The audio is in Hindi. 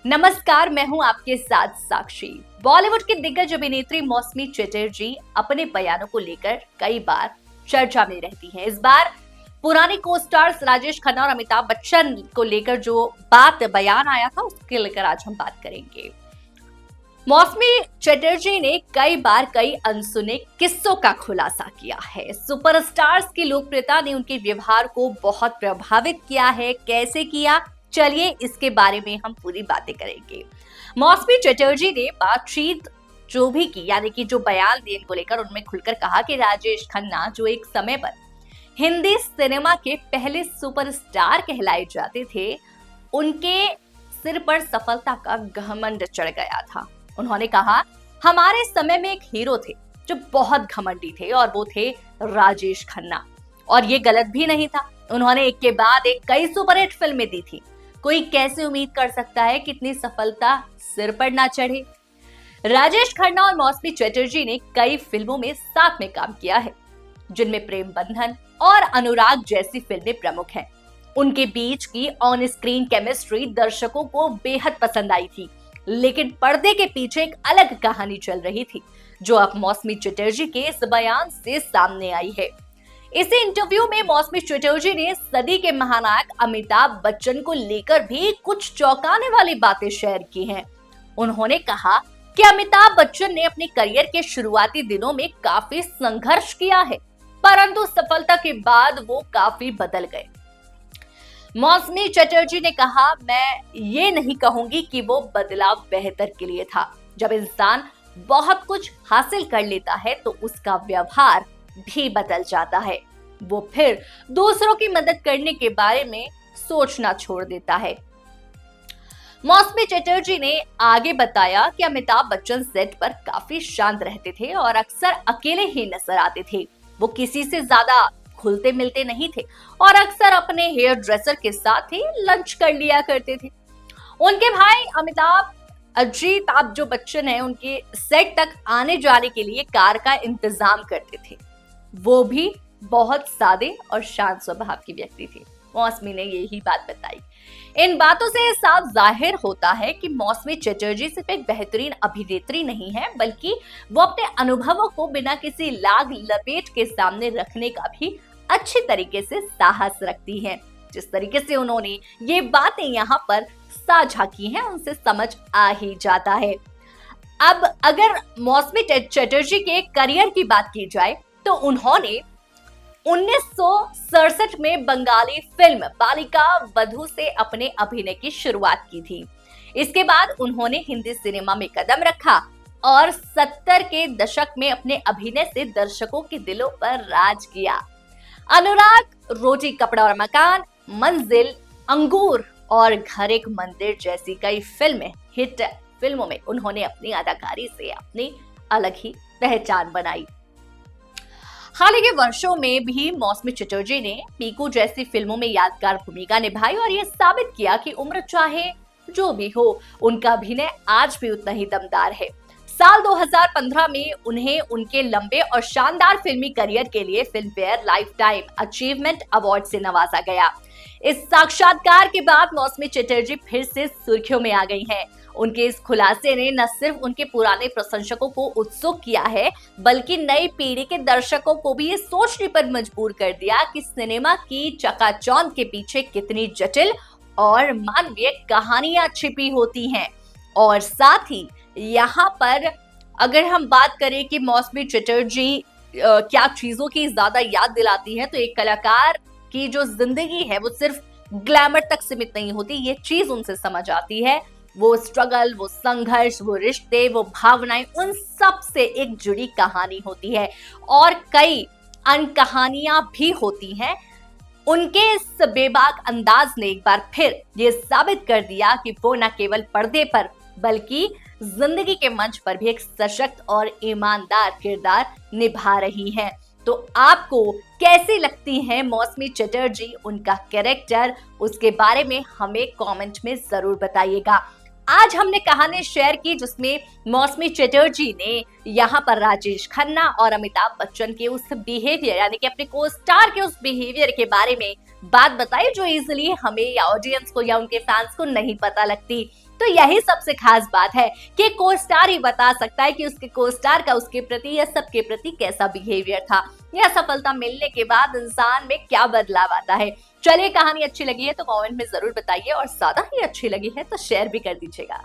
नमस्कार, मैं हूं आपके साथ साक्षी। बॉलीवुड की दिग्गज अभिनेत्री मौसमी चटर्जी अपने बयानों को लेकर कई बार चर्चा में रहती हैं। इस बार पुराने को स्टार्स राजेश खन्ना और अमिताभ बच्चन को लेकर जो बयान आया था, उसके लेकर आज हम बात करेंगे। मौसमी चटर्जी ने कई बार कई अनसुने किस्सों का खुलासा किया है। सुपरस्टार्स की लोकप्रियता ने उनके व्यवहार को बहुत प्रभावित किया है। कैसे किया, चलिए इसके बारे में हम पूरी बातें करेंगे। मौसमी चटर्जी ने बातचीत जो भी की, यानी कि जो बयान दिए को लेकर, उनमें खुलकर कहा कि राजेश खन्ना जो एक समय पर हिंदी सिनेमा के पहले सुपरस्टार कहलाए जाते थे, उनके सिर पर सफलता का घमंड चढ़ गया था। उन्होंने कहा, हमारे समय में एक हीरो थे जो बहुत घमंडी थे और वो थे राजेश खन्ना, और ये गलत भी नहीं था। उन्होंने एक के बाद एक कई सुपरहिट फिल्में दी थी। कोई कैसे उम्मीद कर सकता है कि इतनी सफलता सिर पर ना चढ़े। राजेश खन्ना और मौसमी चटर्जी ने कई फिल्मों में साथ में काम किया है, जिनमें प्रेम बंधन और अनुराग जैसी फिल्में प्रमुख हैं। उनके बीच की ऑन स्क्रीन केमिस्ट्री दर्शकों को बेहद पसंद आई थी, लेकिन पर्दे के पीछे एक अलग कहानी चल रही थी, जो अब मौसमी चटर्जी के इस बयान से सामने आई है। इसी इंटरव्यू में मौसमी चटर्जी ने सदी के महानायक अमिताभ बच्चन को लेकर भी कुछ चौंकाने वाली बातें शेयर की हैं। उन्होंने कहा कि अमिताभ बच्चन ने अपने करियर के शुरुआती दिनों में काफी संघर्ष किया है, परंतु सफलता के बाद वो काफी बदल गए। मौसमी चटर्जी ने कहा, मैं ये नहीं कहूंगी कि वो बदलाव बेहतर के लिए था। जब इंसान बहुत कुछ हासिल कर लेता है तो उसका व्यवहार भी बदल जाता है। वो फिर दूसरों की मदद करने के बारे में सोचना छोड़ देता है। मौसमी चटर्जी ने आगे बताया कि अमिताभ बच्चन सेट पर काफी शांत रहते थे और अक्सर अकेले ही नजर आते थे। वो किसी से ज्यादा खुलते मिलते नहीं थे और अक्सर अपने हेयर ड्रेसर के साथ ही लंच कर लिया करते थे। उनके भाई अमिताभ जो बच्चन है, उनके सेट तक आने जाने के लिए कार का इंतजाम करते थे। वो भी बहुत सादे और शांत स्वभाव की व्यक्ति थे। मौसमी ने यही बात बताई। इन बातों से साफ जाहिर होता है कि मौसमी चटर्जी सिर्फ एक बेहतरीन अभिनेत्री नहीं है, बल्कि वो अपने अनुभवों को बिना किसी लाग लपेट के सामने रखने का भी अच्छी तरीके से साहस रखती हैं। जिस तरीके से उन्होंने ये बातें यहाँ पर साझा की हैं, उनसे समझ आ ही जाता है। अब अगर मौसमी चटर्जी के करियर की बात की जाए तो उन्होंने 1967 में बंगाली फिल्म बालिका वधू से अपने अभिनय की शुरुआत की थी। इसके बाद उन्होंने हिंदी सिनेमा में कदम रखा और 70 के दशक में अपने अभिनय से दर्शकों के दिलों पर राज किया। अनुराग, रोटी कपड़ा और मकान, मंजिल, अंगूर और घर एक मंदिर जैसी कई हिट फिल्मों में उन्होंने अपनी अदाकारी से अपनी अलग ही पहचान बनाई। हाल ही के वर्षों में भी मौसमी चटर्जी ने पीकू जैसी फिल्मों में यादगार भूमिका निभाई और ये साबित किया कि उम्र चाहे जो भी हो, उनका अभिनय आज भी उतना ही दमदार है। साल 2015 में उन्हें उनके लंबे और शानदार फिल्मी करियर के लिए film fair life time achievement award से नवाजा गया। इस साक्षात्कार के बाद मौसमी चटर्जी फिर से सुर्खियों में आ गई हैं। उनके इस खुलासे ने न सिर्फ उनके पुराने प्रशंसकों को उत्सुक किया है, बल्कि नई पीढ़ी के दर्शकों को भी ये सोचने पर मजबूर कर दिया कि सिनेमा की चकाचौंध के पीछे कितनी जटिल और मानवीय कहानियां छिपी होती हैं। और साथ ही यहाँ पर अगर हम बात करें कि मौसमी चटर्जी क्या चीजों की ज्यादा याद दिलाती है, तो एक कलाकार की जो जिंदगी है वो सिर्फ ग्लैमर तक सीमित नहीं होती। ये चीज उनसे समझ आती है। वो स्ट्रगल, वो संघर्ष, वो रिश्ते, वो भावनाएं, उन सब से एक जुड़ी कहानी होती है और कई अन्य कहानियां भी होती हैं। उनके इस बेबाक अंदाज ने एक बार फिर ये साबित कर दिया कि वो न केवल पर्दे पर बल्कि जिंदगी के मंच पर भी एक सशक्त और ईमानदार किरदार निभा रही हैं। तो आपको कैसी लगती हैं मौसमी चटर्जी, उनका कैरेक्टर, उसके बारे में हमें कमेंट में जरूर बताइएगा। आज हमने कहानी शेयर की जिसमें मौसमी चटर्जी ने यहाँ पर राजेश खन्ना और अमिताभ बच्चन के उस बिहेवियर, यानी कि अपने को स्टार के उस बिहेवियर के बारे में बात बताई जो इजीली हमें या ऑडियंस को या उनके फैंस को नहीं पता लगती। तो यही सबसे खास बात है कि को स्टार ही बता सकता है कि उसके को स्टार का उसके प्रति या सबके प्रति कैसा बिहेवियर था, या सफलता मिलने के बाद इंसान में क्या बदलाव आता है। चलिए, कहानी अच्छी लगी है तो कमेंट में जरूर बताइए, और ज्यादा ही अच्छी लगी है तो शेयर भी कर दीजिएगा।